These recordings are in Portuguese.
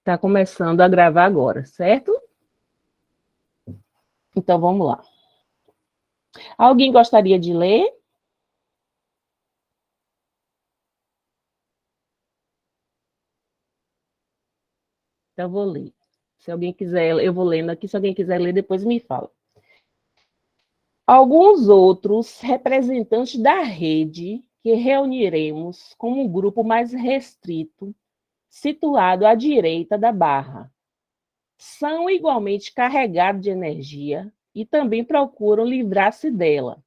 está começando a gravar agora, certo? Então, vamos lá. Alguém gostaria de ler? Então, eu vou ler. Se alguém quiser, eu vou lendo aqui. Se alguém quiser ler, depois me fala. Alguns outros representantes da rede que reuniremos como um grupo mais restrito, situado à direita da barra, são igualmente carregados de energia e também procuram livrar-se dela,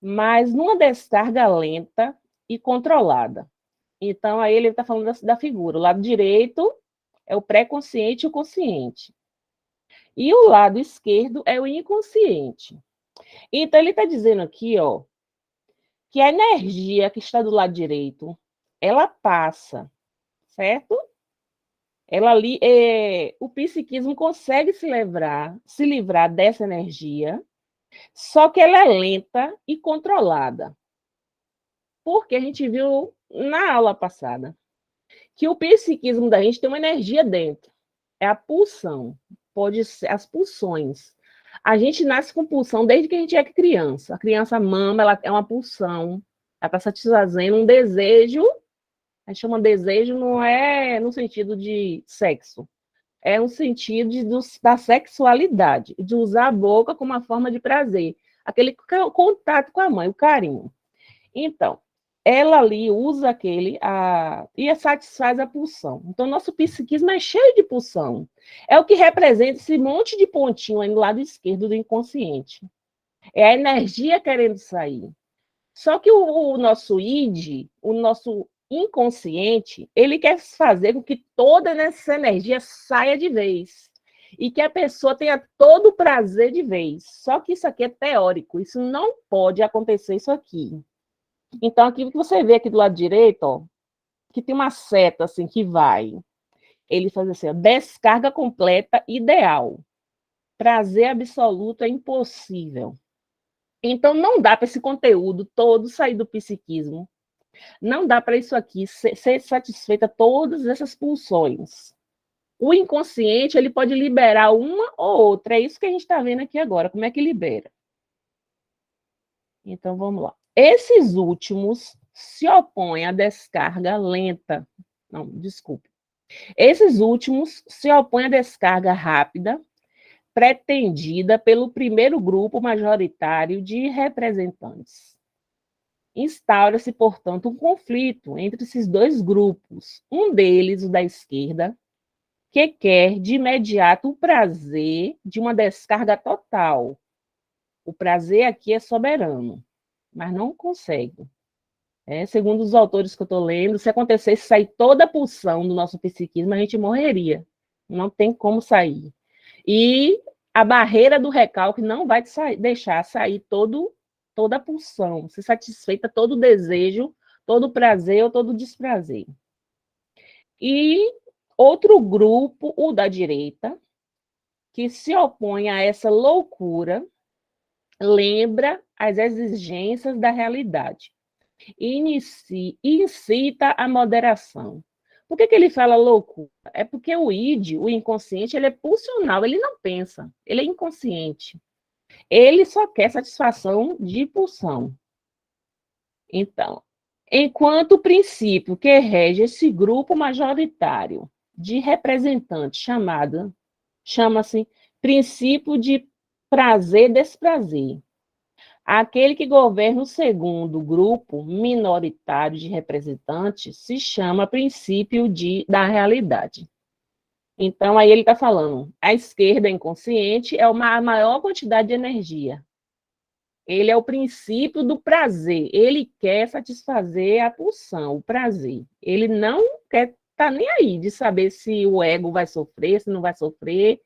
mas numa descarga lenta e controlada. Então, aí ele está falando da figura. O lado direito é o pré-consciente e o consciente. E o lado esquerdo é o inconsciente. Então, ele está dizendo aqui, ó, que a energia que está do lado direito, ela passa, certo? Ela ali, o psiquismo consegue se livrar dessa energia, só que ela é lenta e controlada. Porque a gente viu na aula passada que o psiquismo da gente tem uma energia dentro. É a pulsão, pode ser as pulsões. A gente nasce com pulsão desde que a gente é criança. A criança mama, ela é uma pulsão. Ela está satisfazendo um desejo. A gente chama desejo, não é no sentido de sexo. É um sentido da sexualidade, de usar a boca como uma forma de prazer. Aquele contato com a mãe, o carinho. Então, ela ali usa e satisfaz a pulsão. Então, nosso psiquismo é cheio de pulsão. É o que representa esse monte de pontinho aí no lado esquerdo do inconsciente. É a energia querendo sair. Só que o nosso id, o nosso inconsciente, ele quer fazer com que toda essa energia saia de vez. E que a pessoa tenha todo o prazer de vez. Só que isso aqui é teórico. Isso não pode acontecer, isso aqui. Então, aqui que você vê aqui do lado direito, ó, que tem uma seta assim que vai. Ele faz assim, ó, descarga completa ideal. Prazer absoluto é impossível. Então, não dá para esse conteúdo todo sair do psiquismo. Não dá para isso aqui ser satisfeita todas essas pulsões. O inconsciente, ele pode liberar uma ou outra. É isso que a gente está vendo aqui agora. Como é que libera? Então, vamos lá. Esses últimos se opõem à descarga lenta. Não, desculpe. Esses últimos se opõem à descarga rápida, pretendida pelo primeiro grupo majoritário de representantes. Instaura-se, portanto, um conflito entre esses dois grupos. Um deles, o da esquerda, que quer de imediato o prazer de uma descarga total. O prazer aqui é soberano, mas não consegue. Segundo os autores que eu estou lendo, se acontecesse sair toda a pulsão do nosso psiquismo, a gente morreria. Não tem como sair. E a barreira do recalque não vai deixar sair toda a pulsão, ser satisfeita todo o desejo, todo o prazer ou todo o desprazer. E outro grupo, o da direita, que se opõe a essa loucura, lembra as exigências da realidade e incita a moderação. Por que ele fala loucura? É porque o id, o inconsciente, ele é pulsional, ele não pensa, ele é inconsciente. Ele só quer satisfação de pulsão. Então, enquanto o princípio que rege esse grupo majoritário de representantes chama-se princípio de prazer-desprazer. Aquele que governa o segundo grupo minoritário de representantes se chama princípio da realidade. Então, aí ele está falando, a esquerda inconsciente é a maior quantidade de energia. Ele é o princípio do prazer. Ele quer satisfazer a pulsão, o prazer. Ele não quer estar nem aí de saber se o ego vai sofrer, se não vai sofrer.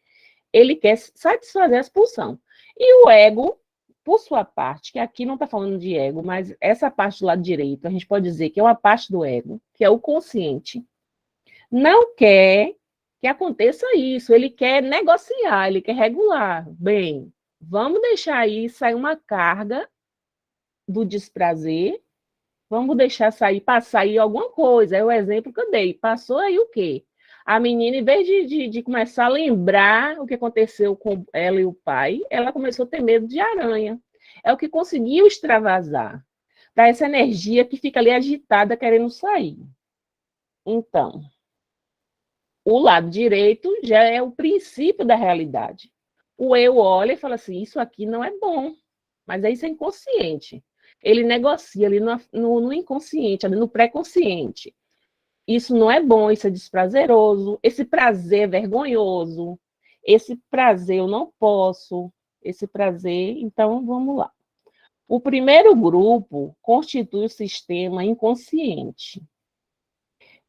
Ele quer satisfazer essa pulsão. E o ego, por sua parte, que aqui não está falando de ego, mas essa parte do lado direito, a gente pode dizer que é uma parte do ego, que é o consciente, não quer que aconteça isso. Ele quer negociar, ele quer regular. Bem, vamos deixar aí sair uma carga do desprazer, vamos deixar sair, passar aí alguma coisa. É o exemplo que eu dei. Passou aí o quê? A menina, em vez de começar a lembrar o que aconteceu com ela e o pai, ela começou a ter medo de aranha. É o que conseguiu extravasar, para essa energia que fica ali agitada, querendo sair. Então, o lado direito já é o princípio da realidade. O eu olha e fala assim, isso aqui não é bom, mas isso é inconsciente. Ele negocia ali no inconsciente, ali no pré-consciente. Isso não é bom, isso é desprazeroso, esse prazer é vergonhoso, esse prazer eu não posso, esse prazer, então vamos lá. O primeiro grupo constitui o sistema inconsciente,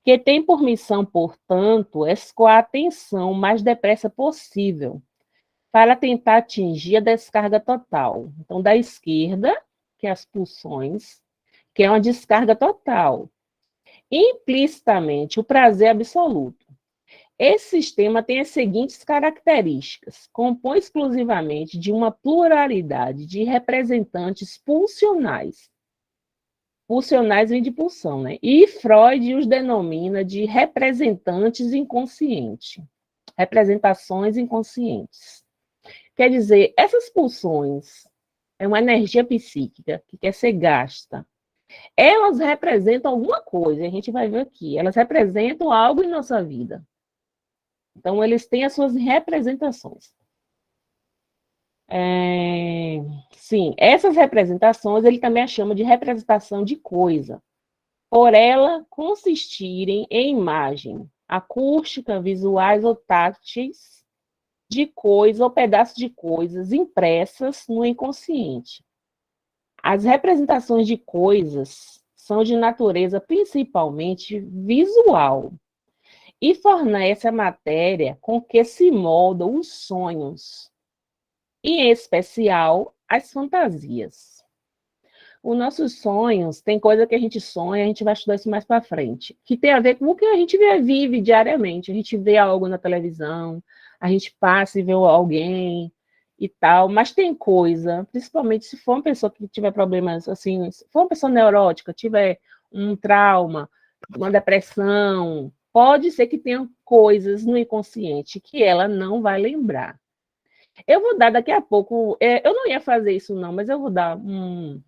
que tem por missão, portanto, escoar a atenção o mais depressa possível, para tentar atingir a descarga total. Então, da esquerda, que é as pulsões, que é uma descarga total. Implicitamente, o prazer absoluto. Esse sistema tem as seguintes características: compõe exclusivamente de uma pluralidade de representantes pulsionais. Pulsionais vem de pulsão, né? E Freud os denomina de representantes inconscientes, representações inconscientes. Quer dizer, essas pulsões é uma energia psíquica que quer ser gasta. Elas representam alguma coisa, a gente vai ver aqui. Elas representam algo em nossa vida. Então, eles têm as suas representações. Sim, essas representações ele também chama de representação de coisa, por ela consistirem em imagem acústica, visuais ou táteis de coisa ou pedaços de coisas impressas no inconsciente. As representações de coisas são de natureza principalmente visual e fornece a matéria com que se moldam os sonhos, e, em especial, as fantasias. Os nossos sonhos, tem coisa que a gente sonha, a gente vai estudar isso mais para frente, que tem a ver com o que a gente vive diariamente. A gente vê algo na televisão, a gente passa e vê alguém e tal, mas tem coisa, principalmente se for uma pessoa que tiver problemas, assim, se for uma pessoa neurótica, tiver um trauma, uma depressão, pode ser que tenha coisas no inconsciente que ela não vai lembrar. Eu vou dar daqui a pouco, eu não ia fazer isso não, mas eu vou dar um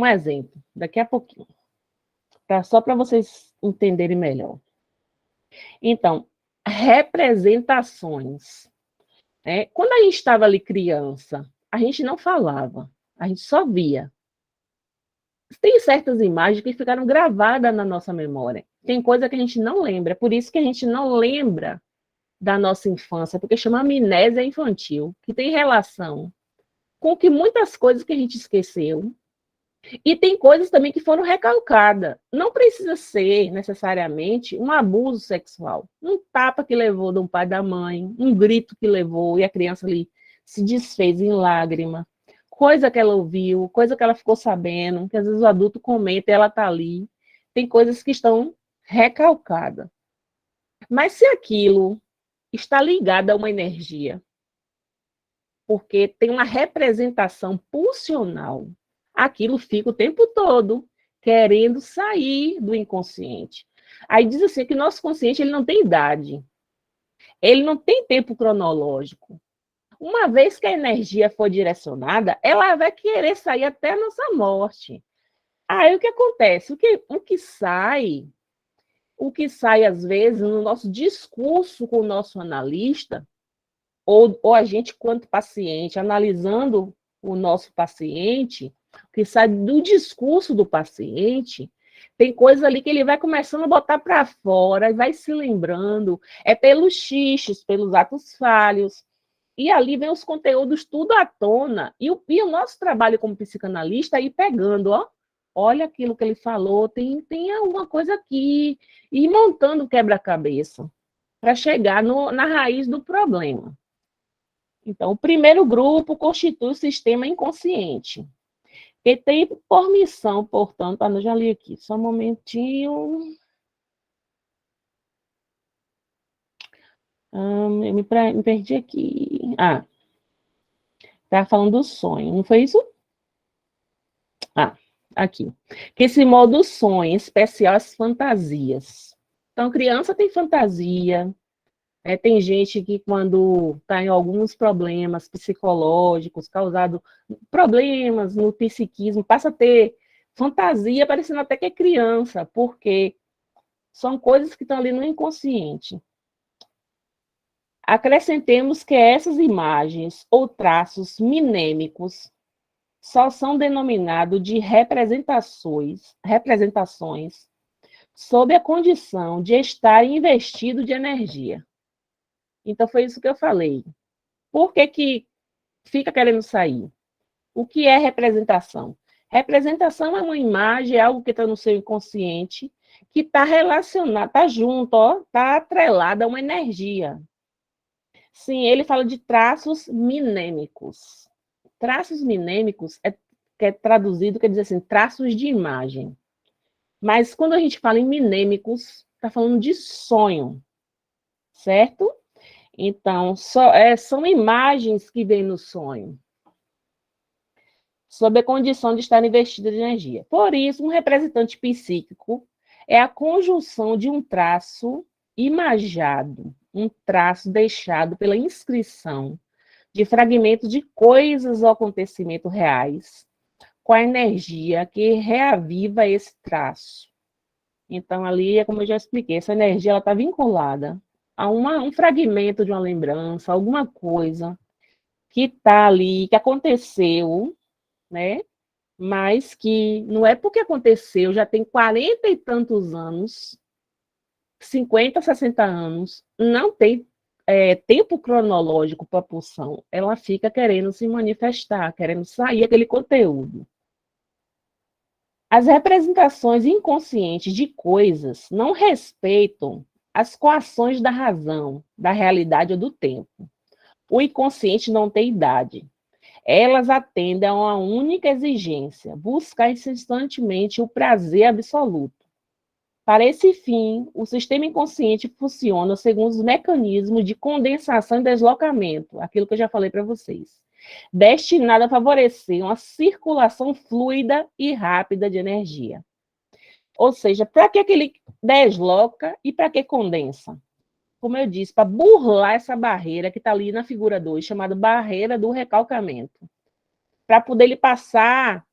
exemplo daqui a pouquinho, tá? Só para vocês entenderem melhor. Então, representações. Né? Quando a gente estava ali criança, a gente não falava, a gente só via. Tem certas imagens que ficaram gravadas na nossa memória. Tem coisa que a gente não lembra, por isso que a gente não lembra da nossa infância, porque chama amnésia infantil, que tem relação com que muitas coisas que a gente esqueceu, e tem coisas também que foram recalcadas. Não precisa ser, necessariamente, um abuso sexual. Um tapa que levou de um pai e da mãe, um grito que levou e a criança ali se desfez em lágrima. Coisa que ela ouviu, coisa que ela ficou sabendo, que às vezes o adulto comenta e ela está ali. Tem coisas que estão recalcadas. Mas se aquilo está ligado a uma energia, porque tem uma representação pulsional, aquilo fica o tempo todo querendo sair do inconsciente. Aí diz assim que nosso consciente ele não tem idade, ele não tem tempo cronológico. Uma vez que a energia for direcionada, ela vai querer sair até a nossa morte. Aí o que acontece? O que sai às vezes no nosso discurso com o nosso analista, ou a gente, quanto paciente, analisando o nosso paciente, que sai do discurso do paciente, tem coisa ali que ele vai começando a botar para fora e vai se lembrando, é pelos xixes, pelos atos falhos, e ali vem os conteúdos tudo à tona, e o nosso trabalho como psicanalista é ir pegando, ó, olha aquilo que ele falou, tem alguma coisa aqui, e montando o quebra-cabeça para chegar na raiz do problema. Então, o primeiro grupo constitui o sistema inconsciente, que tem por missão, portanto, eu já li aqui, só um momentinho. Eu me perdi aqui. Estava falando do sonho, não foi isso? Aqui. Que esse modo sonho, em especial as fantasias. Então, criança tem fantasia, tem gente que, quando está em alguns problemas psicológicos, causado problemas no psiquismo, passa a ter fantasia, parecendo até que é criança, porque são coisas que estão ali no inconsciente. Acrescentemos que essas imagens ou traços minêmicos só são denominados de representações sob a condição de estar investido de energia. Então, foi isso que eu falei. Por que que fica querendo sair? O que é representação? Representação é uma imagem, é algo que está no seu inconsciente, que está relacionado, está junto, está atrelado a uma energia. Sim, ele fala de traços minêmicos. Traços minêmicos que é traduzido, quer dizer assim, traços de imagem. Mas quando a gente fala em minêmicos, está falando de sonho, certo? Então, são imagens que vêm no sonho, sob a condição de estar investida de energia. Por isso, um representante psíquico é a conjunção de um traço imagado, um traço deixado pela inscrição de fragmentos de coisas ou acontecimentos reais, com a energia que reaviva esse traço. Então, ali, é como eu já expliquei, essa energia está vinculada a um fragmento de uma lembrança, alguma coisa que está ali, que aconteceu, né? Mas que não é porque aconteceu, já tem 40 e tantos anos, 50, 60 anos, não tem tempo cronológico para a pulsão, ela fica querendo se manifestar, querendo sair aquele conteúdo. As representações inconscientes de coisas não respeitam as coações da razão, da realidade ou do tempo. O inconsciente não tem idade. Elas atendem a uma única exigência, buscar incessantemente o prazer absoluto. Para esse fim, o sistema inconsciente funciona segundo os mecanismos de condensação e deslocamento, aquilo que eu já falei para vocês, destinado a favorecer uma circulação fluida e rápida de energia. Ou seja, para que ele desloca e para que condensa? Como eu disse, para burlar essa barreira que está ali na figura 2, chamada barreira do recalcamento. Para poder ele passar,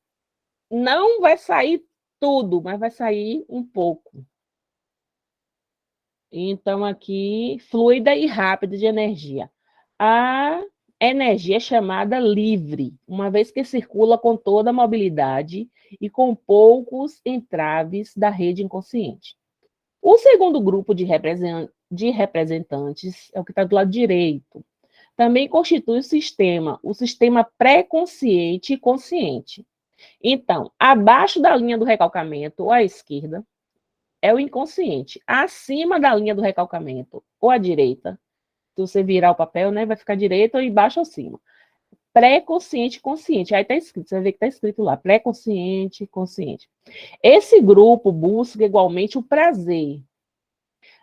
não vai sair tudo, mas vai sair um pouco. Então, aqui, fluida e rápida de energia. A energia é chamada livre, uma vez que circula com toda a mobilidade e com poucos entraves da rede inconsciente. O segundo grupo de representantes é o que está do lado direito. Também constitui o sistema pré-consciente e consciente. Então, abaixo da linha do recalcamento, ou à esquerda, é o inconsciente. Acima da linha do recalcamento, ou à direita, se você virar o papel, né, vai ficar direita ou embaixo ou cima. Pré-consciente, consciente. Aí está escrito, você vai ver que está escrito lá, pré-consciente, consciente. Esse grupo busca igualmente o prazer,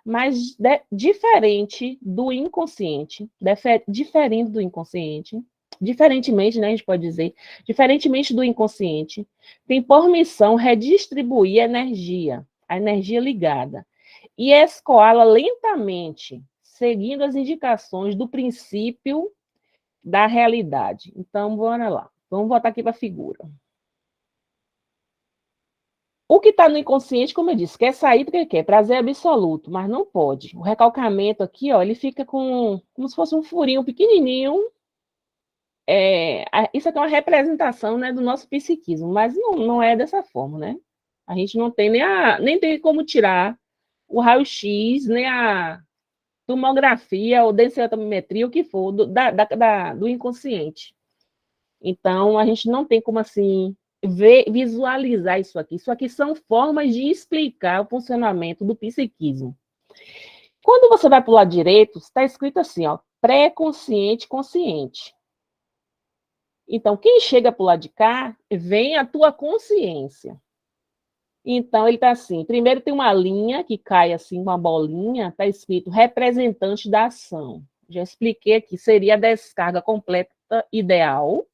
mas diferente do inconsciente, diferente do inconsciente, diferentemente, né, a gente pode dizer, diferentemente do inconsciente, tem por missão redistribuir a energia ligada, e escoá-la lentamente, seguindo as indicações do princípio da realidade. Então, bora lá. Vamos voltar aqui para a figura. O que está no inconsciente, como eu disse, quer sair porque quer, prazer absoluto, mas não pode. O recalcamento aqui, ó, ele fica como se fosse um furinho pequenininho. Isso aqui é uma representação, né, do nosso psiquismo, mas não é dessa forma, né? A gente não tem nem tem como tirar o raio-x, nem a tomografia ou densitometria, o que for, do inconsciente. Então, a gente não tem como, assim, visualizar isso aqui. Isso aqui são formas de explicar o funcionamento do psiquismo. Quando você vai para o lado direito, está escrito assim, ó, pré-consciente, consciente. Então, quem chega para o lado de cá, vem a tua consciência. Então, ele está assim, primeiro tem uma linha que cai assim, uma bolinha, está escrito representante da ação. Já expliquei aqui, seria a descarga completa ideal,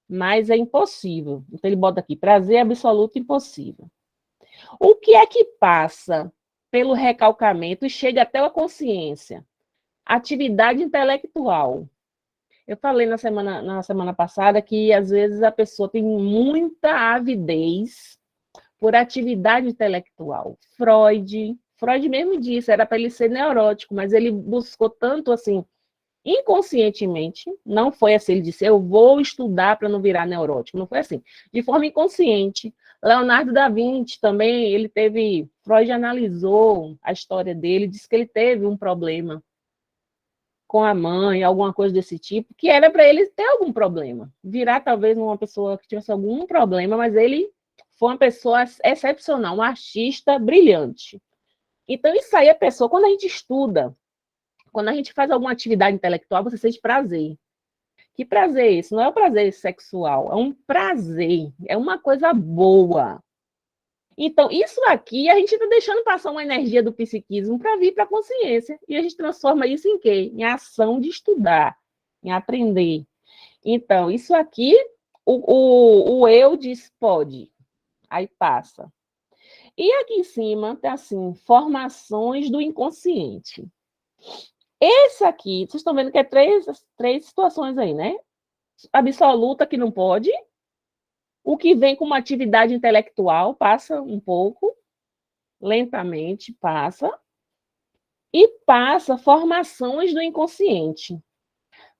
mas é impossível. Então, ele bota aqui, prazer absoluto impossível. O que é que passa pelo recalcamento e chega até a consciência. Atividade intelectual. Eu falei na semana passada que, às vezes, a pessoa tem muita avidez por atividade intelectual. Freud mesmo disse, era para ele ser neurótico, mas ele buscou tanto, assim, inconscientemente, não foi assim, ele disse, eu vou estudar para não virar neurótico, não foi assim, de forma inconsciente. Leonardo da Vinci também, Freud analisou a história dele, disse que ele teve um problema com a mãe, alguma coisa desse tipo, que era para ele ter algum problema, virar talvez uma pessoa que tivesse algum problema, mas ele foi uma pessoa excepcional, um artista brilhante. Então, isso aí é pessoa, quando a gente estuda, quando a gente faz alguma atividade intelectual, você sente prazer. Que prazer é esse? Não é o prazer sexual, é um prazer, é uma coisa boa. Então, isso aqui, a gente está deixando passar uma energia do psiquismo para vir para a consciência. E a gente transforma isso em quê? Em ação de estudar, em aprender. Então, isso aqui, o eu diz pode, aí passa. E aqui em cima tem assim, formações do inconsciente. Esse aqui, vocês estão vendo que é três situações aí, né? Absoluta, que não pode. O que vem com uma atividade intelectual passa um pouco, lentamente passa. E passa formações do inconsciente.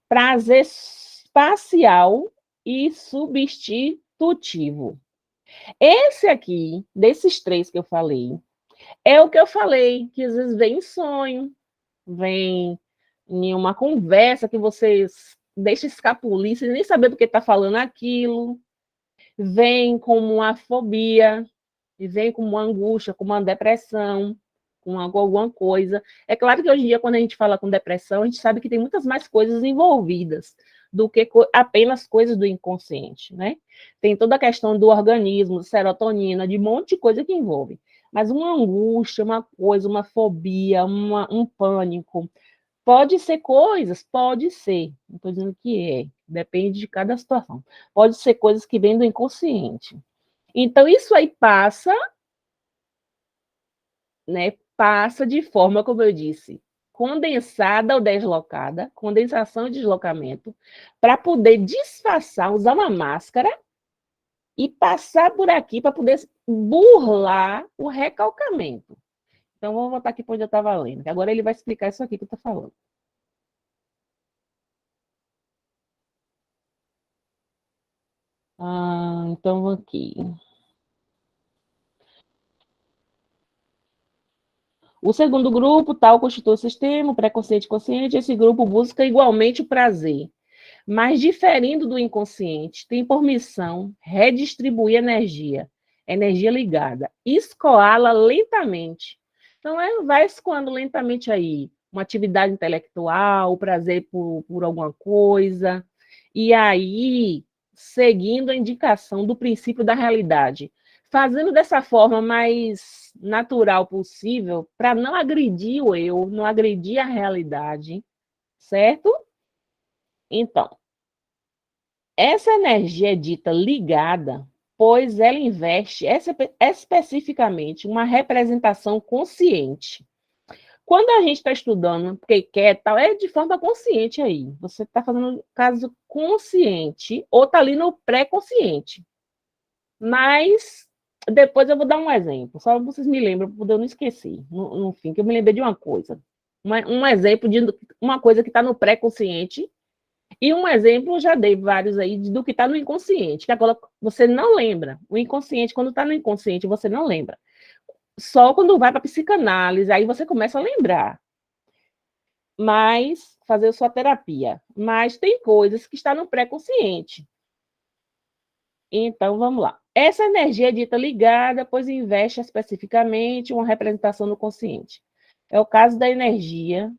Prazer parcial e substitutivo. Esse aqui, desses três que eu falei, é o que eu falei, que às vezes vem em sonho, vem em uma conversa que você deixa escapulir, sem nem saber do que está falando aquilo, vem como uma fobia, e vem como uma angústia, como uma depressão, com alguma coisa. É claro que hoje em dia, quando a gente fala com depressão, a gente sabe que tem muitas mais coisas envolvidas do que apenas coisas do inconsciente, né? Tem toda a questão do organismo, serotonina, de um monte de coisa que envolve. Mas uma angústia, uma coisa, uma fobia, um pânico, pode ser coisas, pode ser, não estou dizendo que é, depende de cada situação. Pode ser coisas que vêm do inconsciente. Então, isso aí passa, né? Passa de forma, como eu disse, condensada ou deslocada, condensação e deslocamento, para poder disfarçar, usar uma máscara e passar por aqui para poder burlar o recalcamento. Então, vamos voltar aqui para onde eu estava lendo, que agora ele vai explicar isso aqui que eu estou falando. Então, aqui. O segundo grupo, tal, constitui o sistema, o preconceito consciente. Esse grupo busca igualmente o prazer, mas diferindo do inconsciente, tem por missão redistribuir energia ligada, escoá-la lentamente. Então, vai escoando lentamente aí uma atividade intelectual, o prazer por alguma coisa, e aí, seguindo a indicação do princípio da realidade, fazendo dessa forma mais natural possível, para não agredir o eu, não agredir a realidade, certo? Então, essa energia é dita ligada, pois ela investe especificamente uma representação consciente. Quando a gente está estudando, porque quer tal, é de forma consciente aí. Você está fazendo caso consciente ou está ali no pré-consciente. Mas depois eu vou dar um exemplo, só vocês me lembram, para eu não esquecer, no fim, que eu me lembrei de uma coisa. Um exemplo de uma coisa que está no pré-consciente. E um exemplo, eu já dei vários aí do que está no inconsciente, que agora você não lembra. O inconsciente, quando está no inconsciente, você não lembra. Só quando vai para a psicanálise, aí você começa a lembrar. Mas, fazer sua terapia. Mas tem coisas que estão no pré-consciente. Então, vamos lá. Essa energia é dita ligada, pois investe especificamente uma representação no consciente. É o caso da energia,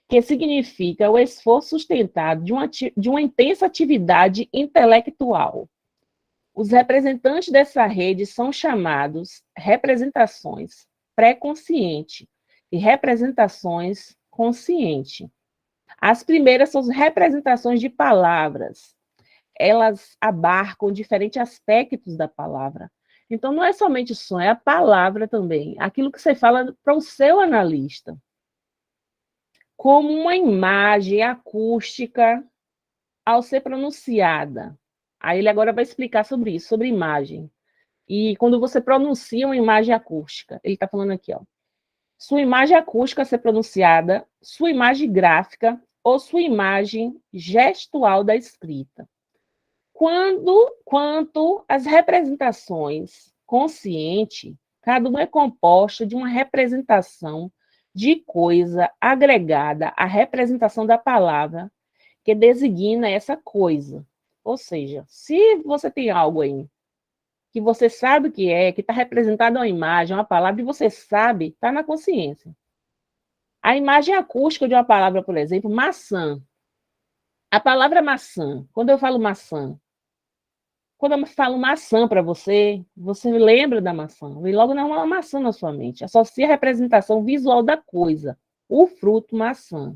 que significa o esforço sustentado de uma intensa atividade intelectual. Os representantes dessa rede são chamados representações pré-consciente e representações consciente. As primeiras são as representações de palavras. Elas abarcam diferentes aspectos da palavra. Então, não é somente o som, é a palavra também. Aquilo que você fala para o seu analista. Como uma imagem acústica ao ser pronunciada. Aí ele agora vai explicar sobre isso, sobre imagem. E quando você pronuncia uma imagem acústica, ele está falando aqui, ó. Sua imagem acústica a ser pronunciada, sua imagem gráfica ou sua imagem gestual da escrita. Quanto às representações consciente, cada uma é composta de uma representação de coisa agregada à representação da palavra que designa essa coisa. Ou seja, se você tem algo aí que você sabe o que está representado uma imagem, uma palavra, e você sabe, está na consciência. A imagem acústica de uma palavra, por exemplo, maçã. A palavra maçã, quando eu falo maçã, quando eu falo maçã para você, você lembra da maçã, vem logo uma maçã na sua mente. Associa a representação visual da coisa, o fruto maçã.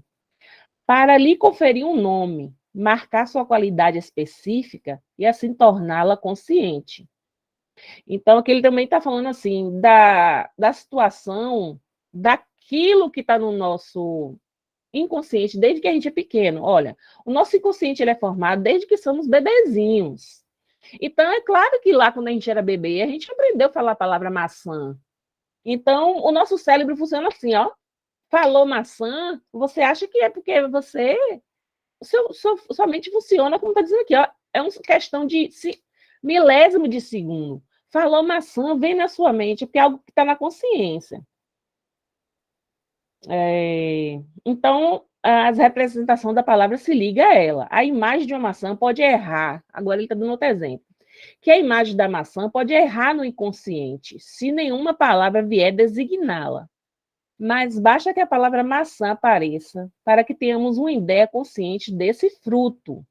Para lhe conferir um nome, marcar sua qualidade específica e assim torná-la consciente. Então, aqui ele também está falando assim, da situação, daquilo que está no nosso inconsciente, desde que a gente é pequeno. Olha, o nosso inconsciente ele é formado desde que somos bebezinhos. Então, é claro que lá, quando a gente era bebê, a gente aprendeu a falar a palavra maçã. Então, o nosso cérebro funciona assim, ó. Falou maçã, você acha que é porque você... Sua mente funciona, como está dizendo aqui, ó. É uma questão de milésimo de segundo. Falou maçã, vem na sua mente, porque é algo que está na consciência. Então, as representações da palavra se liga a ela. A imagem de uma maçã pode errar. Agora ele está dando outro exemplo. Que a imagem da maçã pode errar no inconsciente, se nenhuma palavra vier designá-la. Mas basta que a palavra maçã apareça para que tenhamos uma ideia consciente desse fruto.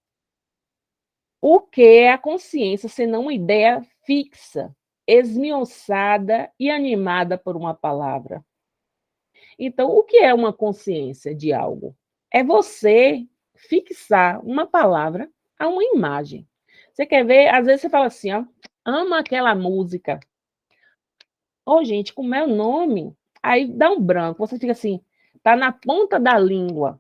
O que é a consciência senão uma ideia fixa, esmiuçada e animada por uma palavra? Então, o que é uma consciência de algo? É você fixar uma palavra a uma imagem. Você quer ver? Às vezes você fala assim, ó, ama aquela música. Ô, gente, como é o nome? Aí dá um branco, você fica assim, tá na ponta da língua.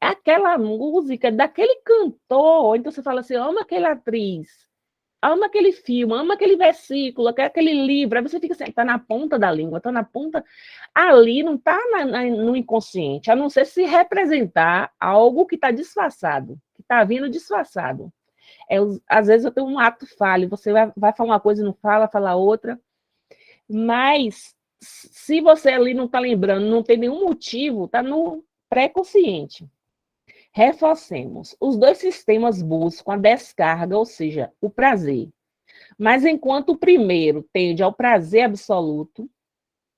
É aquela música daquele cantor, então você fala assim, ama aquela atriz, ama aquele filme, ama aquele versículo, aquele livro, aí você fica assim, tá na ponta da língua, tá na ponta, ali não tá no inconsciente, a não ser se representar algo que está disfarçado, que está vindo disfarçado. Às vezes eu tenho um ato falho, você vai falar uma coisa e não fala, fala outra, mas se você ali não está lembrando, não tem nenhum motivo, está no pré-consciente. Reforcemos. Os dois sistemas buscam a descarga, ou seja, o prazer. Mas enquanto o primeiro tende ao prazer absoluto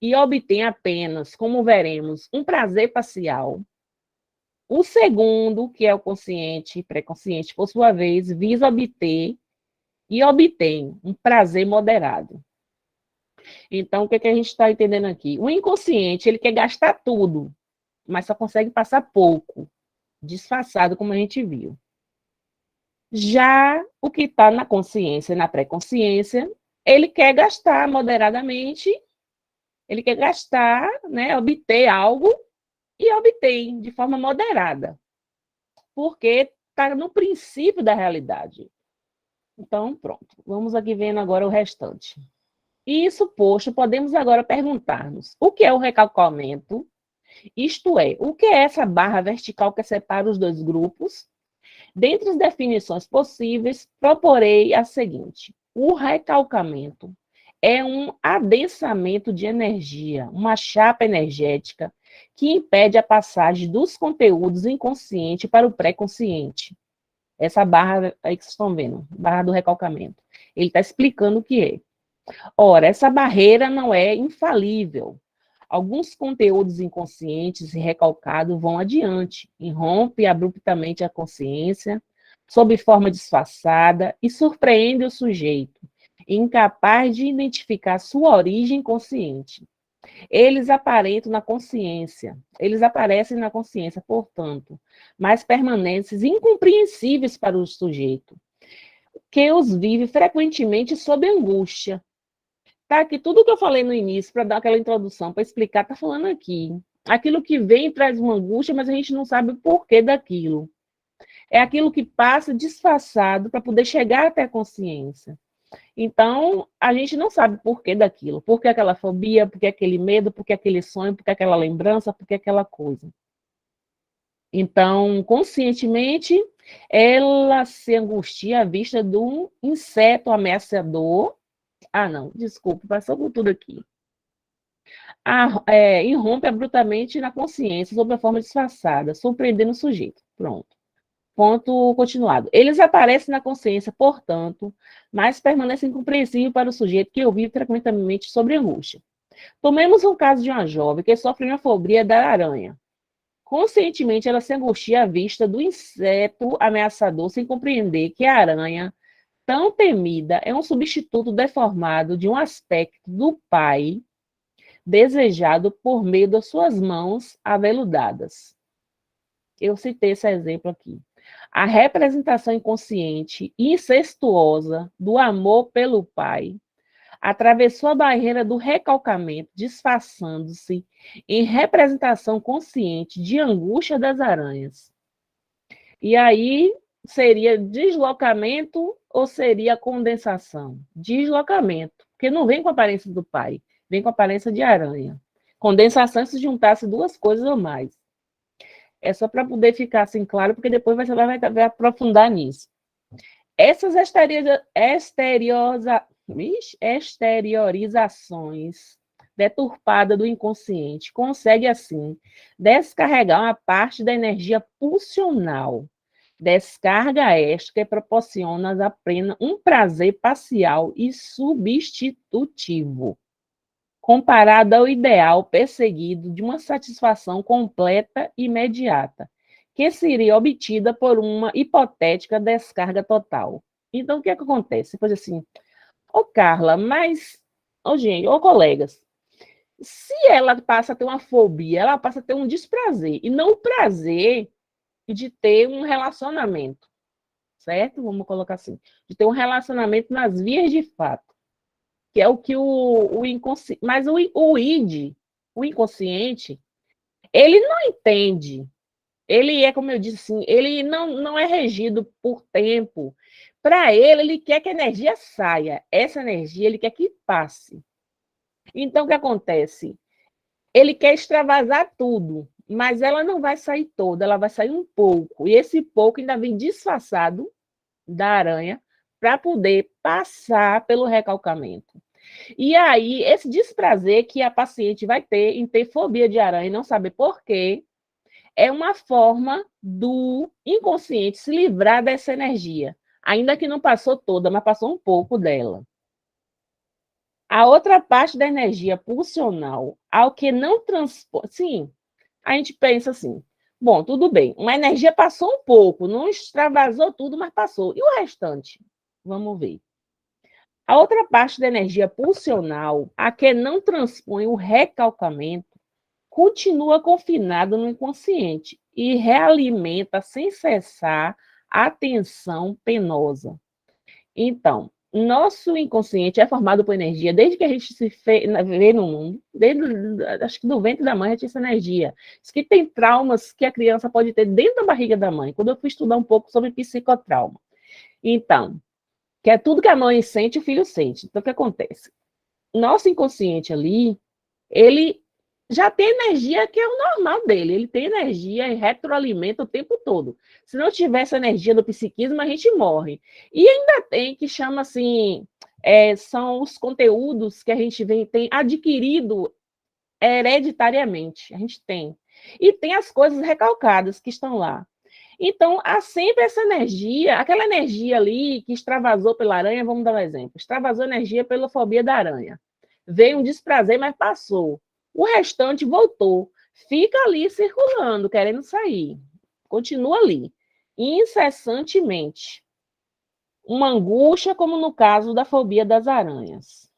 e obtém apenas, como veremos, um prazer parcial, o segundo, que é o consciente e pré-consciente, por sua vez, visa obter e obtém um prazer moderado. Então, o que a gente está entendendo aqui? O inconsciente, ele quer gastar tudo, mas só consegue passar pouco, disfarçado, como a gente viu. Já o que está na consciência, na pré-consciência, ele quer gastar moderadamente, ele quer gastar, né, obter algo e obtém de forma moderada, porque está no princípio da realidade. Então, pronto, vamos aqui vendo agora o restante. Isso posto, podemos agora perguntar-nos o que é o recalcamento, isto é, o que é essa barra vertical que separa os dois grupos? Dentre as definições possíveis, proporei a seguinte: o recalcamento é um adensamento de energia, uma chapa energética que impede a passagem dos conteúdos inconsciente para o pré-consciente. Essa barra aí que vocês estão vendo, barra do recalcamento. Ele está explicando o que é. Ora, essa barreira não é infalível. Alguns conteúdos inconscientes e recalcados vão adiante, irrompe abruptamente a consciência, sob forma disfarçada, e surpreende o sujeito, incapaz de identificar sua origem consciente. Eles aparecem na consciência, portanto, mas permanecem incompreensíveis para o sujeito, que os vive frequentemente sob angústia, Tá aqui, tudo que eu falei no início, para dar aquela introdução, para explicar, tá falando aqui. Aquilo que vem traz uma angústia, mas a gente não sabe o porquê daquilo. É aquilo que passa disfarçado para poder chegar até a consciência. Então, a gente não sabe o porquê daquilo. Por que aquela fobia, por que aquele medo, por que aquele sonho, por que aquela lembrança, por que aquela coisa. Então, conscientemente, ela se angustia à vista de um inseto ameaçador. Ah, não, desculpa, passou por tudo aqui. Irrompe abruptamente na consciência, sob a forma disfarçada, surpreendendo o sujeito. Pronto. Ponto continuado. Eles aparecem na consciência, portanto, mas permanecem incompreensíveis para o sujeito que ouviu frequentemente sobre angústia. Tomemos um caso de uma jovem que sofre uma fobia da aranha. Conscientemente, ela se angustia à vista do inseto ameaçador, sem compreender que a aranha, tão temida, é um substituto deformado de um aspecto do pai desejado por meio das suas mãos aveludadas. Eu citei esse exemplo aqui. A representação inconsciente e incestuosa do amor pelo pai atravessou a barreira do recalcamento, disfarçando-se em representação consciente de angústia das aranhas. E aí seria deslocamento ou seria condensação? Deslocamento, porque não vem com a aparência do pai, vem com a aparência de aranha. Condensação é se juntasse duas coisas ou mais. É só para poder ficar assim claro, porque depois você vai aprofundar nisso. Essas exteriorizações deturpada do inconsciente consegue, assim, descarregar uma parte da energia pulsional. Descarga esta que proporciona apenas um prazer parcial e substitutivo, comparado ao ideal perseguido de uma satisfação completa e imediata, que seria obtida por uma hipotética descarga total. Então, o que é que acontece? Depois assim, Carla, mas, gente, colegas, se ela passa a ter uma fobia, ela passa a ter um desprazer, e não o prazer de ter um relacionamento, certo? Vamos colocar assim, de ter um relacionamento nas vias de fato, que é o que o inconsciente, mas o id, o inconsciente, ele não entende, ele é, como eu disse assim, ele não é regido por tempo. Para ele quer que a energia saia, essa energia ele quer que passe. Então, o que acontece? Ele quer extravasar tudo, mas ela não vai sair toda, ela vai sair um pouco. E esse pouco ainda vem disfarçado da aranha para poder passar pelo recalcamento. E aí, esse desprazer que a paciente vai ter em ter fobia de aranha e não saber por quê, é uma forma do inconsciente se livrar dessa energia. Ainda que não passou toda, mas passou um pouco dela. A outra parte da energia pulsional, ao que não transporta. Sim, a gente pensa assim: bom, tudo bem, uma energia passou um pouco, não extravasou tudo, mas passou. E o restante? Vamos ver. A outra parte da energia pulsional, a que não transpõe o recalcamento, continua confinada no inconsciente e realimenta sem cessar a tensão penosa. Então, nosso inconsciente é formado por energia desde que a gente se vê no mundo, desde, acho que do ventre da mãe já tinha essa energia. Diz que tem traumas que a criança pode ter dentro da barriga da mãe. Quando eu fui estudar um pouco sobre psicotrauma. Então, que é tudo que a mãe sente, o filho sente. Então, o que acontece? Nosso inconsciente ali, ele já tem energia que é o normal dele. Ele tem energia e retroalimenta o tempo todo. Se não tiver essa energia do psiquismo, a gente morre. E ainda tem que chama assim, são os conteúdos que a gente tem adquirido hereditariamente. A gente tem. E tem as coisas recalcadas que estão lá. Então, há sempre essa energia, aquela energia ali que extravasou pela aranha, vamos dar um exemplo. Extravasou energia pela fobia da aranha. Veio um desprazer, mas passou. O restante voltou. Fica ali circulando, querendo sair. Continua ali, incessantemente. Uma angústia, como no caso da fobia das aranhas.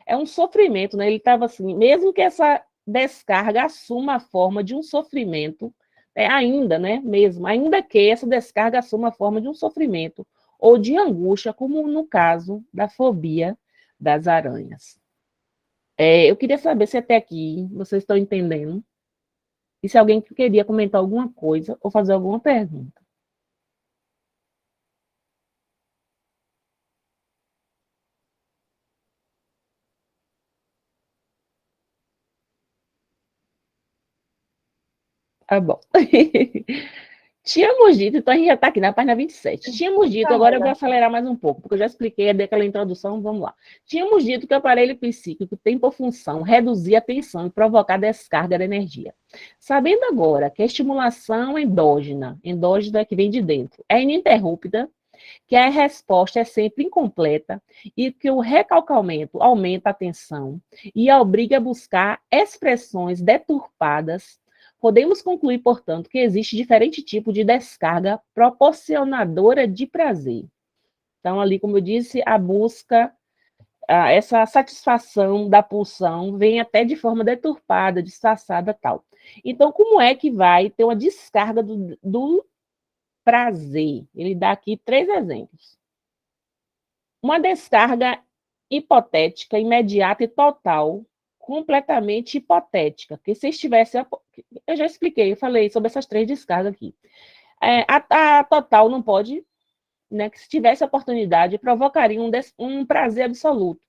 É um sofrimento, né? Ele estava assim, mesmo que essa descarga assuma a forma de um sofrimento, ainda, né? Mesmo, ainda que essa descarga assuma a forma de um sofrimento ou de angústia, como no caso da fobia das aranhas. Eu queria saber se até aqui vocês estão entendendo e se alguém queria comentar alguma coisa ou fazer alguma pergunta. Tá bom. Tínhamos dito, então a gente já está aqui na página 27. Tínhamos dito, agora eu vou acelerar mais um pouco, porque eu já expliquei, dei aquela introdução, vamos lá. Tínhamos dito que o aparelho psíquico tem por função reduzir a tensão e provocar descarga de energia. Sabendo agora que a estimulação endógena que vem de dentro, é ininterrupta, que a resposta é sempre incompleta e que o recalcamento aumenta a tensão e a obriga a buscar expressões deturpadas, podemos concluir, portanto, que existe diferente tipo de descarga proporcionadora de prazer. Então, ali, como eu disse, a busca, essa satisfação da pulsão vem até de forma deturpada, disfarçada, tal. Então, como é que vai ter uma descarga do prazer? Ele dá aqui 3 exemplos. Uma descarga hipotética, imediata e total, completamente hipotética, porque se estivesse... Eu já expliquei, eu falei sobre essas 3 descargas aqui. A total não pode, né, que se tivesse oportunidade, provocaria um prazer absoluto.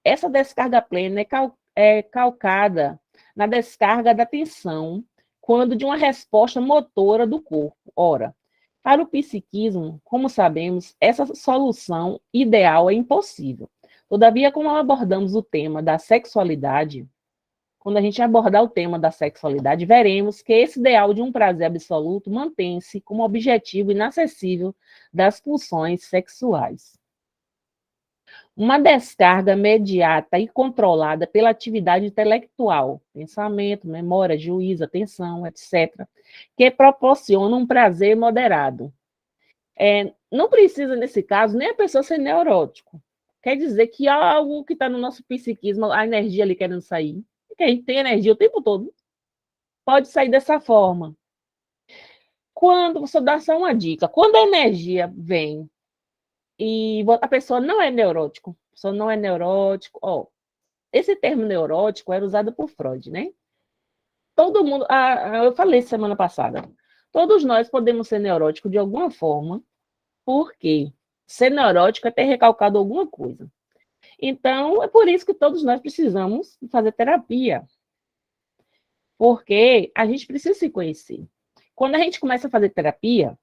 Essa descarga plena é calcada na descarga da tensão, quando de uma resposta motora do corpo. Ora, para o psiquismo, como sabemos, essa solução ideal é impossível. Todavia, como abordamos o tema da sexualidade, quando a gente abordar o tema da sexualidade, veremos que esse ideal de um prazer absoluto mantém-se como objetivo inacessível das pulsões sexuais. Uma descarga imediata e controlada pela atividade intelectual, pensamento, memória, juízo, atenção, etc., que proporciona um prazer moderado. Não precisa, nesse caso, nem a pessoa ser neurótico. Quer dizer que algo que está no nosso psiquismo, a energia ali querendo sair, que a gente tem energia o tempo todo, pode sair dessa forma. Quando, você dá só uma dica, quando a energia vem e a pessoa não é neurótico, a pessoa não é neurótico, esse termo neurótico era usado por Freud, né? Todo mundo, eu falei semana passada, todos nós podemos ser neuróticos de alguma forma, porque ser neurótico é ter recalcado alguma coisa. Então, é por isso que todos nós precisamos fazer terapia, porque a gente precisa se conhecer. Quando a gente começa a fazer terapia,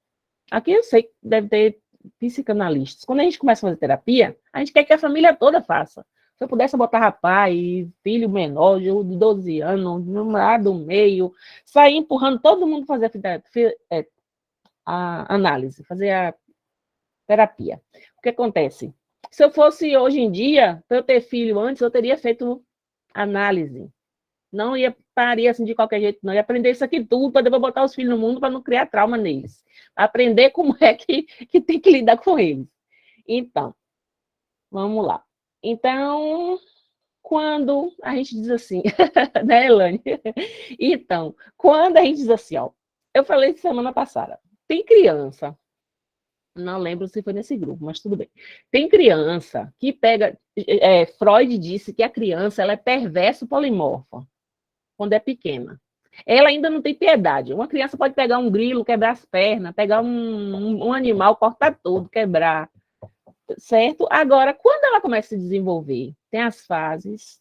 aqui eu sei que deve ter psicanalistas, quando a gente começa a fazer terapia, a gente quer que a família toda faça. Se eu pudesse botar rapaz, filho menor, de 12 anos, lá do meio, sair empurrando todo mundo fazer a análise, fazer a terapia. O que acontece? Se eu fosse hoje em dia, para eu ter filho antes, eu teria feito análise. Não ia parir assim de qualquer jeito, não. Ia aprender isso aqui tudo para depois botar os filhos no mundo para não criar trauma neles. Aprender como é que tem que lidar com eles. Então, vamos lá. Então, quando a gente diz assim, né, Elane? Então, quando a gente diz assim, eu falei semana passada, tem criança, não lembro se foi nesse grupo, mas tudo bem. Tem criança que pega. Freud disse que a criança ela é perverso polimorfa quando é pequena. Ela ainda não tem piedade. Uma criança pode pegar um grilo, quebrar as pernas, pegar um animal, cortar tudo, quebrar. Certo? Agora, quando ela começa a se desenvolver, tem as fases.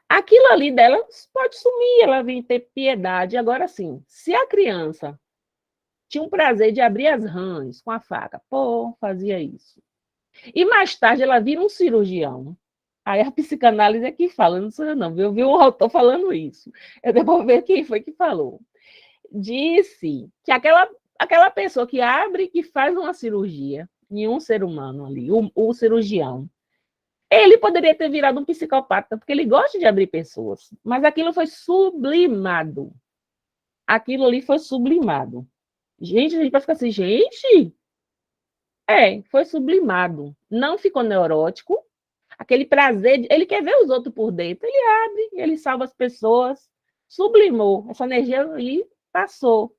Aquilo ali dela pode sumir, ela vem ter piedade. Agora, sim, se a criança tinha um prazer de abrir as rãs com a faca, fazia isso. E mais tarde ela vira um cirurgião. Aí a psicanálise é que fala, não sou eu não, eu vi um autor falando isso. Eu devo ver quem foi que falou. Disse que aquela pessoa que abre, que faz uma cirurgia em um ser humano ali, o cirurgião, ele poderia ter virado um psicopata, porque ele gosta de abrir pessoas, mas aquilo foi sublimado. Aquilo ali foi sublimado. Gente, a gente vai ficar assim, gente, foi sublimado. Não ficou neurótico, aquele prazer, ele quer ver os outros por dentro, ele abre, ele salva as pessoas, sublimou, essa energia ali passou.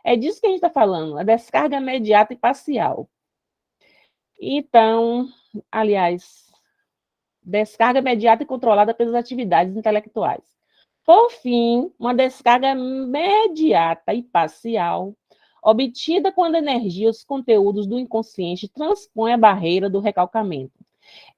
É disso que a gente está falando, a descarga imediata e parcial. Então, aliás, Descarga imediata e controlada pelas atividades intelectuais. Por fim, uma descarga imediata e parcial, obtida quando a energia e os conteúdos do inconsciente transpõem a barreira do recalcamento.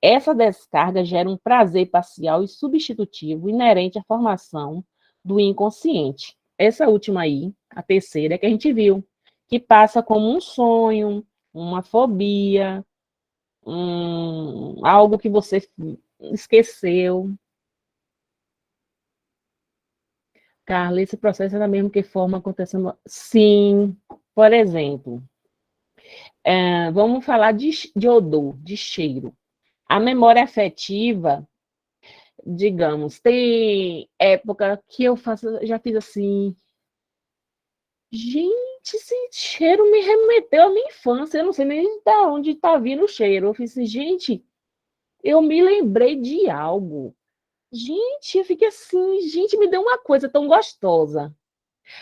Essa descarga gera um prazer parcial e substitutivo inerente à formação do inconsciente. Essa última aí, a terceira, é que a gente viu, que passa como um sonho, uma fobia, algo que você esqueceu. Carla, esse processo é da mesma que forma acontecendo. Sim, por exemplo, vamos falar de odor, de cheiro. A memória afetiva, digamos, tem época que eu já fiz assim, gente, esse cheiro me remeteu à minha infância, eu não sei nem de onde está vindo o cheiro. Eu fiz assim, gente, eu me lembrei de algo. Gente, eu fiquei assim, gente, me deu uma coisa tão gostosa.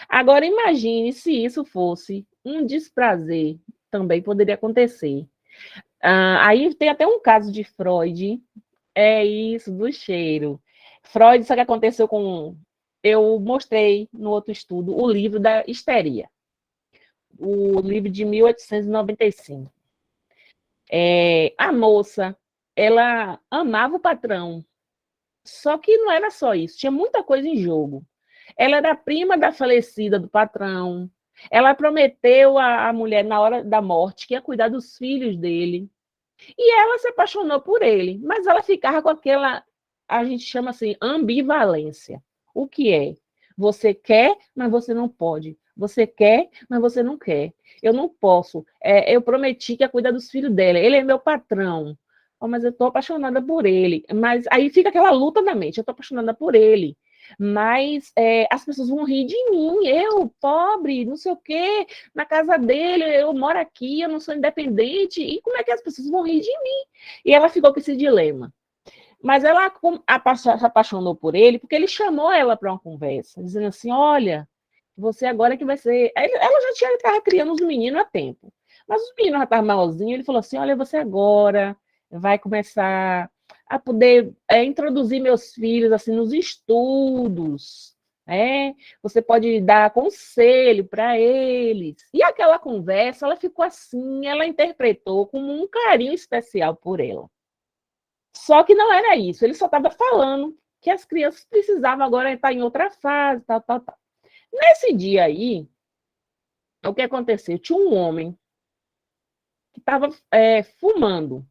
Agora imagine se isso fosse um desprazer, também poderia acontecer. Aí tem até um caso de Freud, é isso, do cheiro. Freud, só que aconteceu com. Eu mostrei no outro estudo o livro da histeria, o livro de 1895. A moça, ela amava o patrão, só que não era só isso, tinha muita coisa em jogo. Ela era prima da falecida do patrão. Ela prometeu à mulher, na hora da morte, que ia cuidar dos filhos dele. E ela se apaixonou por ele, mas ela ficava com aquela, a gente chama assim, ambivalência. O que é? Você quer, mas você não pode. Você quer, mas você não quer. Eu não posso. Eu prometi que ia cuidar dos filhos dela. Ele é meu patrão. Oh, mas eu estou apaixonada por ele. Mas aí fica aquela luta na mente. Eu estou apaixonada por ele. Mas as pessoas vão rir de mim. Eu, pobre, não sei o quê, na casa dele, eu moro aqui, eu não sou independente, e como é que as pessoas vão rir de mim? E ela ficou com esse dilema. Mas ela se apaixonou por ele porque ele chamou ela para uma conversa, dizendo assim, olha, você agora que vai ser... Ela já estava criando os meninos há tempo, mas os meninos já estavam malzinhos, ele falou assim, olha, você agora vai começar a poder introduzir meus filhos assim nos estudos, você pode dar conselho para eles. E aquela conversa, ela ficou assim, ela interpretou como um carinho especial por ela. Só que não era isso, ele só estava falando que as crianças precisavam agora estar em outra fase, tal, tal, tal. Nesse dia aí, o que aconteceu? Tinha um homem que estava fumando.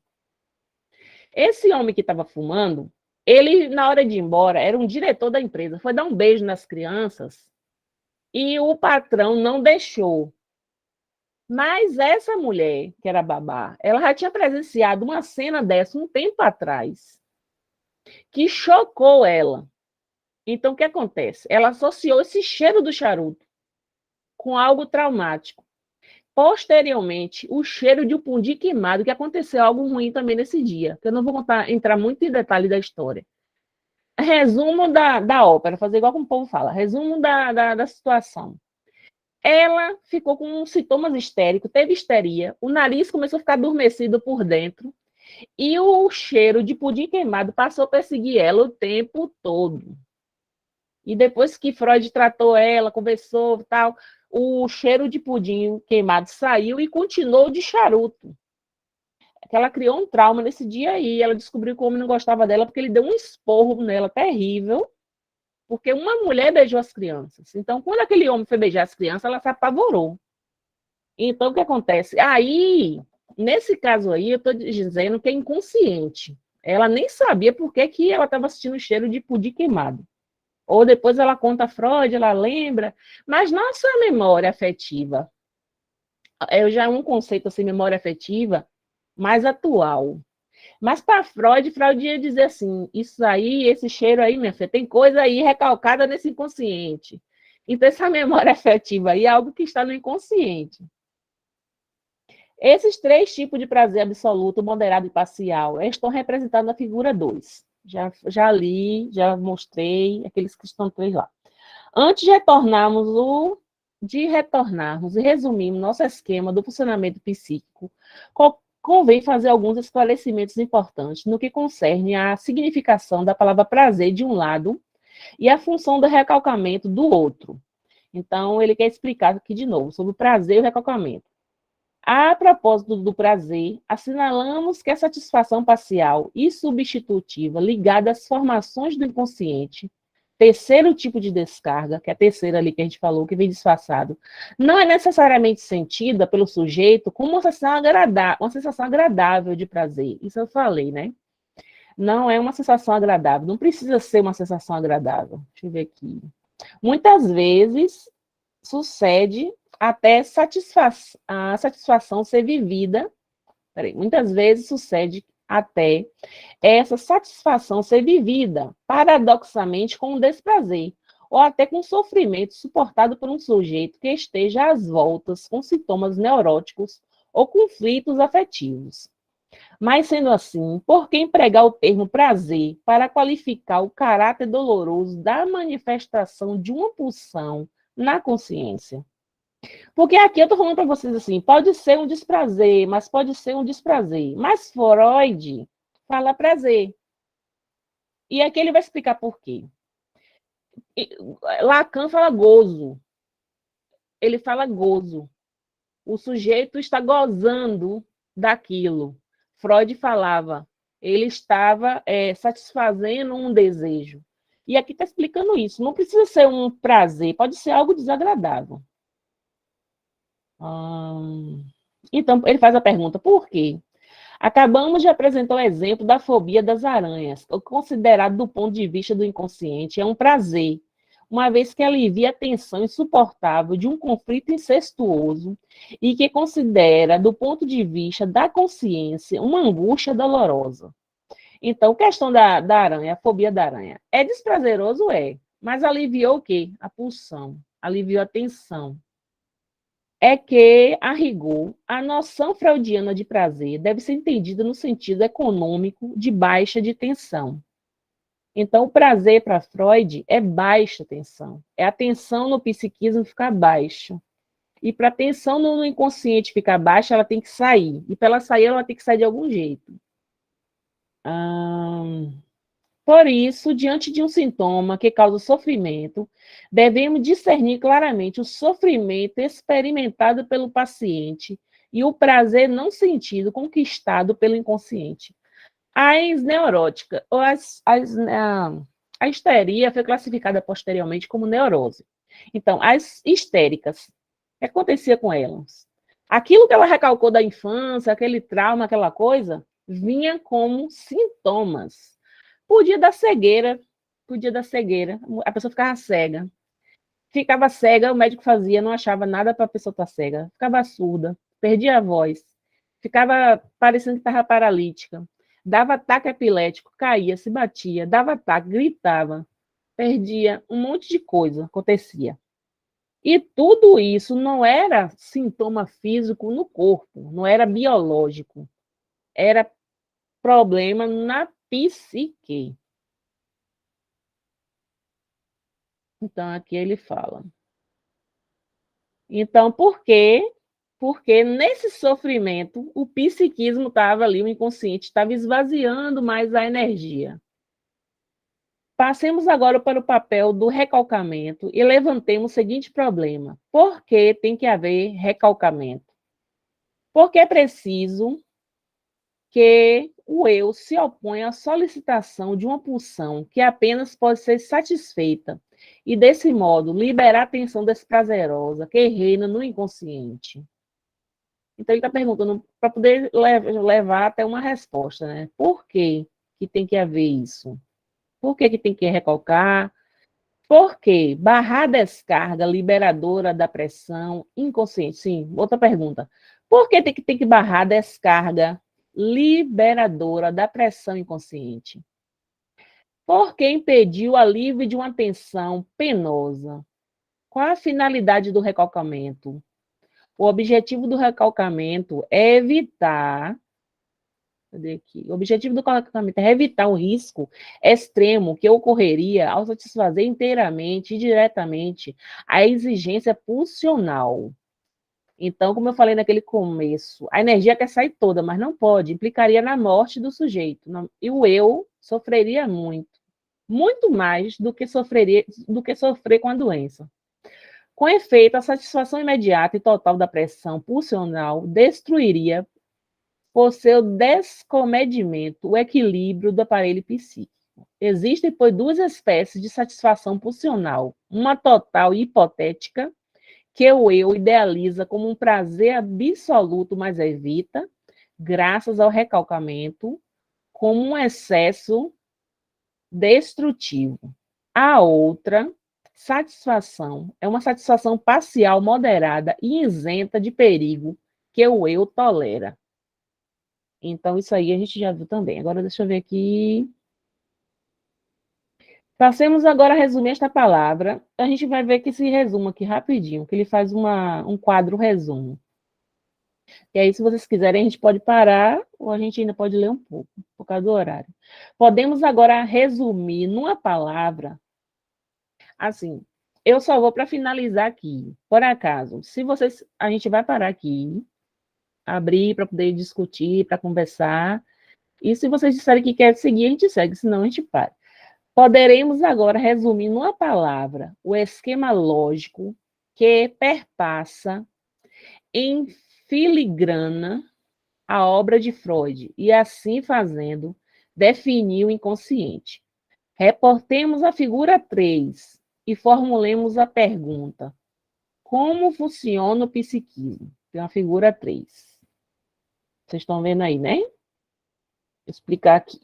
Esse homem que estava fumando, ele, na hora de ir embora, era um diretor da empresa, foi dar um beijo nas crianças e o patrão não deixou. Mas essa mulher, que era babá, ela já tinha presenciado uma cena dessa um tempo atrás, que chocou ela. Então, o que acontece? Ela associou esse cheiro do charuto com algo traumático. Posteriormente, o cheiro de um pudim queimado, que aconteceu algo ruim também nesse dia, que eu não vou entrar muito em detalhe da história. Resumo da ópera, fazer igual como o povo fala, resumo da situação. Ela ficou com sintomas histéricos, teve histeria, o nariz começou a ficar adormecido por dentro, e o cheiro de pudim queimado passou a perseguir ela o tempo todo. E depois que Freud tratou ela, conversou tal, o cheiro de pudim queimado saiu e continuou de charuto. Ela criou um trauma nesse dia aí. Ela descobriu que o homem não gostava dela porque ele deu um esporro nela terrível, porque uma mulher beijou as crianças. Então, quando aquele homem foi beijar as crianças, ela se apavorou. Então, o que acontece? Aí, nesse caso aí, eu estou dizendo que é inconsciente. Ela nem sabia por que ela estava sentindo o cheiro de pudim queimado. Ou depois ela conta a Freud, ela lembra, mas nossa memória afetiva, já é um conceito assim, memória afetiva, mais atual. Mas para Freud ia dizer assim, isso aí, esse cheiro aí, minha filha, tem coisa aí recalcada nesse inconsciente. Então essa memória afetiva aí é algo que está no inconsciente. Esses três tipos de prazer absoluto, moderado e parcial, estão representados na figura 2. Já li, já mostrei, aqueles que estão três lá. Antes de retornarmos e resumirmos nosso esquema do funcionamento psíquico, convém fazer alguns esclarecimentos importantes no que concerne à significação da palavra prazer de um lado e a função do recalcamento do outro. Então, ele quer explicar aqui de novo sobre o prazer e o recalcamento. A propósito do prazer, assinalamos que a satisfação parcial e substitutiva ligada às formações do inconsciente, terceiro tipo de descarga, que é a terceira ali que a gente falou, que vem disfarçado, não é necessariamente sentida pelo sujeito como uma sensação agradável de prazer. Isso eu falei, né? Não é uma sensação agradável, não precisa ser uma sensação agradável. Deixa eu ver aqui. Muitas vezes sucede até a satisfação ser vivida. Muitas vezes sucede até essa satisfação ser vivida, paradoxalmente, com um desprazer, ou até com sofrimento suportado por um sujeito que esteja às voltas com sintomas neuróticos ou conflitos afetivos. Mas, sendo assim, por que empregar o termo prazer para qualificar o caráter doloroso da manifestação de uma pulsão na consciência? Porque aqui eu estou falando para vocês assim, pode ser um desprazer, mas pode ser um desprazer. Mas Freud fala prazer. E aqui ele vai explicar por quê. Lacan fala gozo. Ele fala gozo. O sujeito está gozando daquilo. Freud falava, ele estava satisfazendo um desejo. E aqui está explicando isso. Não precisa ser um prazer, pode ser algo desagradável. Então, ele faz a pergunta, por quê? Acabamos de apresentar o exemplo da fobia das aranhas, considerado do ponto de vista do inconsciente, é um prazer, uma vez que alivia a tensão insuportável de um conflito incestuoso e que considera, do ponto de vista da consciência, uma angústia dolorosa. Então, questão da aranha, a fobia da aranha. É desprazeroso? É. Mas aliviou o quê? A pulsão, aliviou a tensão. É que, a rigor, a noção freudiana de prazer deve ser entendida no sentido econômico de baixa de tensão. Então, o prazer para Freud é baixa tensão. É a tensão no psiquismo ficar baixa. E para a tensão no inconsciente ficar baixa, ela tem que sair. E para ela sair, ela tem que sair de algum jeito. Por isso, diante de um sintoma que causa sofrimento, devemos discernir claramente o sofrimento experimentado pelo paciente e o prazer não sentido conquistado pelo inconsciente. As neuróticas, ou a histeria foi classificada posteriormente como neurose. Então, as histéricas, o que acontecia com elas? Aquilo que ela recalcou da infância, aquele trauma, aquela coisa, vinha como sintomas. Podia dar cegueira, a pessoa ficava cega. Ficava cega, o médico fazia, não achava nada para a pessoa estar cega. Ficava surda, perdia a voz, ficava parecendo que estava paralítica. Dava ataque epilético, caía, se batia, dava ataque, gritava, perdia, um monte de coisa acontecia. E tudo isso não era sintoma físico no corpo, não era biológico, era problema na psique. Então, aqui ele fala. Então, por quê? Porque nesse sofrimento, o psiquismo estava ali, o inconsciente estava esvaziando mais a energia. Passemos agora para o papel do recalcamento e levantemos o seguinte problema. Por que tem que haver recalcamento? Porque é preciso que o eu se oponha à solicitação de uma pulsão que apenas pode ser satisfeita e, desse modo, liberar a tensão desprazerosa que reina no inconsciente. Então, ele está perguntando para poder levar até uma resposta, né? Por que tem que haver isso? Por que tem que recalcar? Por quê? Barrar a descarga liberadora da pressão inconsciente. Sim, outra pergunta. Por que tem que barrar a descarga liberadora da pressão inconsciente? Por que impedir o alívio de uma tensão penosa? Qual a finalidade do recalcamento? O objetivo do recalcamento é evitar. Cadê aqui? O objetivo do recalcamento é evitar o risco extremo que ocorreria ao satisfazer inteiramente e diretamente a exigência pulsional. Então, como eu falei naquele começo, a energia quer sair toda, mas não pode, implicaria na morte do sujeito. E o eu sofreria muito, muito mais do que sofrer com a doença. Com efeito, a satisfação imediata e total da pressão pulsional destruiria, por seu descomedimento, o equilíbrio do aparelho psíquico. Existem, pois, duas espécies de satisfação pulsional, uma total e hipotética, que o eu idealiza como um prazer absoluto, mas evita, graças ao recalcamento, como um excesso destrutivo. A outra satisfação é uma satisfação parcial, moderada e isenta de perigo que o eu tolera. Então, isso aí a gente já viu também. Agora, deixa eu ver aqui. Passemos agora a resumir esta palavra. A gente vai ver que esse resumo aqui rapidinho, que ele faz um quadro resumo. E aí, se vocês quiserem, a gente pode parar ou a gente ainda pode ler um pouco, por causa do horário. Podemos agora resumir numa palavra, assim, eu só vou para finalizar aqui. Por acaso, se vocês, a gente vai parar aqui, abrir para poder discutir, para conversar. E se vocês disserem que quer seguir, a gente segue, senão a gente para. Poderemos agora resumir numa palavra o esquema lógico que perpassa em filigrana a obra de Freud, e assim fazendo, definiu o inconsciente. Reportemos a figura 3 e formulemos a pergunta: como funciona o psiquismo? Tem a figura 3. Vocês estão vendo aí, né? Vou explicar aqui.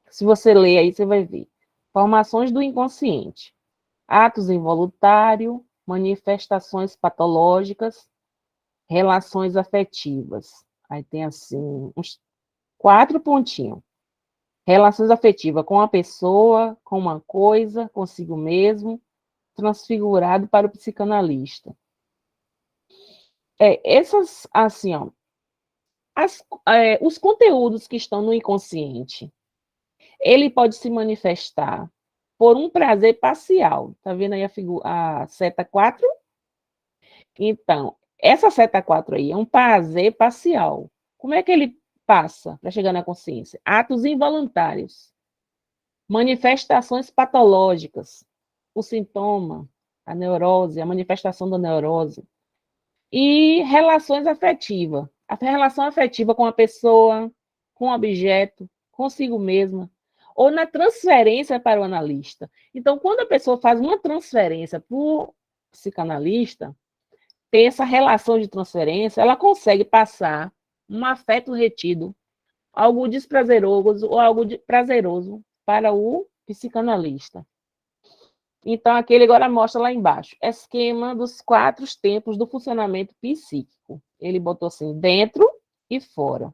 Se você ler aí, você vai ver. Formações do inconsciente. Atos involuntários, manifestações patológicas, relações afetivas. Aí tem assim, uns 4 pontinhos. Relações afetivas com a pessoa, com uma coisa, consigo mesmo, transfigurado para o psicanalista. Essas, assim, ó, os conteúdos que estão no inconsciente, ele pode se manifestar por um prazer parcial. Tá vendo aí a seta 4? Então, essa seta 4 aí é um prazer parcial. Como é que ele passa para chegar na consciência? Atos involuntários, manifestações patológicas, o sintoma, a neurose, a manifestação da neurose, e relações afetivas. A relação afetiva com a pessoa, com o objeto, consigo mesma, ou na transferência para o analista. Então, quando a pessoa faz uma transferência para o psicanalista, tem essa relação de transferência, ela consegue passar um afeto retido, algo desprazeroso ou algo prazeroso para o psicanalista. Então, aqui ele agora mostra lá embaixo, esquema dos 4 tempos do funcionamento psíquico. Ele botou assim, dentro e fora.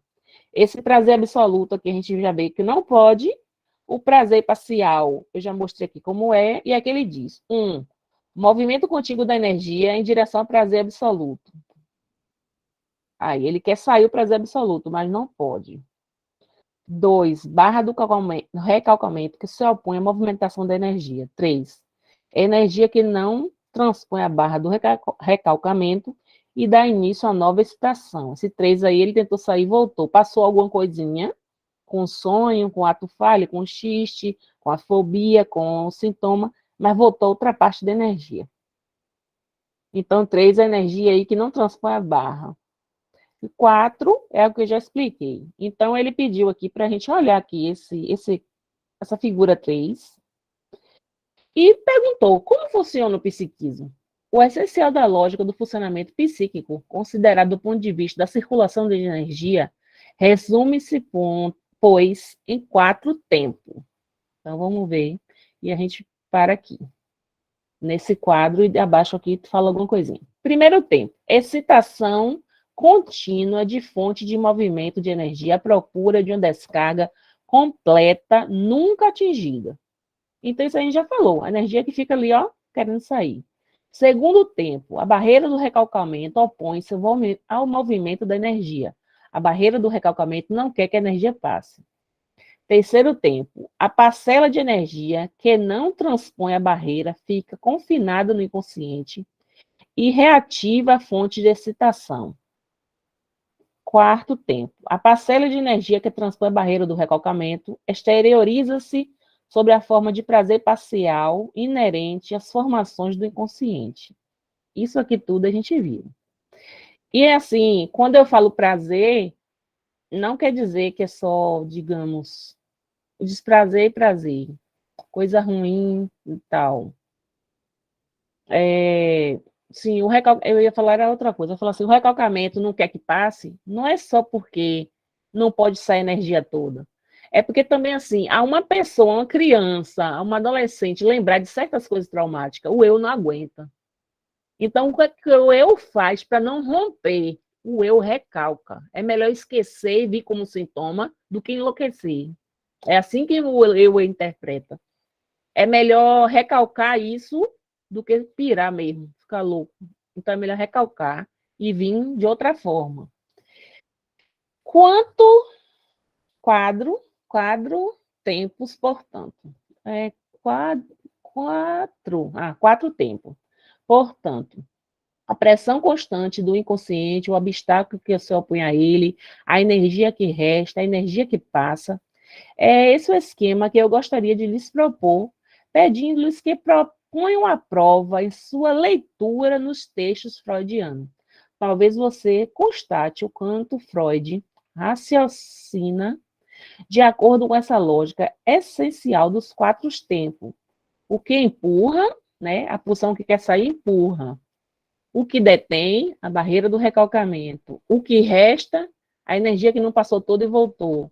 Esse prazer absoluto aqui a gente já vê que não pode. O prazer parcial, eu já mostrei aqui como é, e aqui ele diz, 1, movimento contínuo da energia em direção ao prazer absoluto. Aí, ele quer sair o prazer absoluto, mas não pode. 2, barra do recalcamento, que se opõe à movimentação da energia. 3, energia que não transpõe a barra do recalcamento e dá início a nova excitação. Esse 3 aí, ele tentou sair e voltou. Passou alguma coisinha, com sonho, com ato falho, com xiste, com a fobia, com o sintoma, mas voltou outra parte da energia. Então, 3 é a energia aí que não transpõe a barra. E 4 é o que eu já expliquei. Então, ele pediu aqui para a gente olhar aqui essa figura 3 e perguntou como funciona o psiquismo. O essencial da lógica do funcionamento psíquico, considerado do ponto de vista da circulação de energia, resume-se, pois, em 4 tempos. Então, vamos ver. E a gente para aqui. Nesse quadro, e abaixo aqui fala alguma coisinha. Primeiro tempo, excitação contínua de fonte de movimento de energia à procura de uma descarga completa, nunca atingida. Então, isso a gente já falou, a energia que fica ali, ó, querendo sair. Segundo tempo, a barreira do recalcamento opõe-se ao movimento da energia. A barreira do recalcamento não quer que a energia passe. Terceiro tempo, a parcela de energia que não transpõe a barreira fica confinada no inconsciente e reativa a fonte de excitação. Quarto tempo. A parcela de energia que transpõe a barreira do recalcamento exterioriza-se sobre a forma de prazer parcial inerente às formações do inconsciente. Isso aqui tudo a gente viu. E assim, quando eu falo prazer, não quer dizer que é só, digamos, desprazer e prazer, coisa ruim e tal. Sim, eu ia falar era outra coisa. Eu falo assim, o recalcamento não quer que passe, não é só porque não pode sair a energia toda. É porque também, assim, há uma pessoa, uma criança, uma adolescente lembrar de certas coisas traumáticas, o eu não aguenta. Então, o que o eu faz para não romper? O eu recalca. É melhor esquecer e vir como sintoma do que enlouquecer. É assim que o eu interpreta. É melhor recalcar isso do que pirar mesmo, ficar louco. Então é melhor recalcar e vir de outra forma. Quanto quadro tempos, portanto. Quatro tempos. Portanto, a pressão constante do inconsciente, o obstáculo que se opõe a ele, a energia que resta, a energia que passa. É esse o esquema que eu gostaria de lhes propor, pedindo-lhes que proponham à prova em sua leitura nos textos freudianos. Talvez você constate o quanto Freud raciocina de acordo com essa lógica essencial dos quatro tempos. O que empurra, né? A pulsão que quer sair, empurra. O que detém, a barreira do recalcamento. O que resta, a energia que não passou toda e voltou.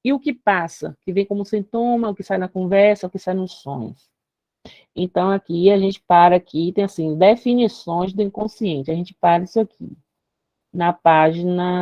E o que passa, que vem como sintoma, o que sai na conversa, o que sai nos sonhos. Então, aqui a gente para aqui, tem assim, definições do inconsciente. A gente para isso aqui, na página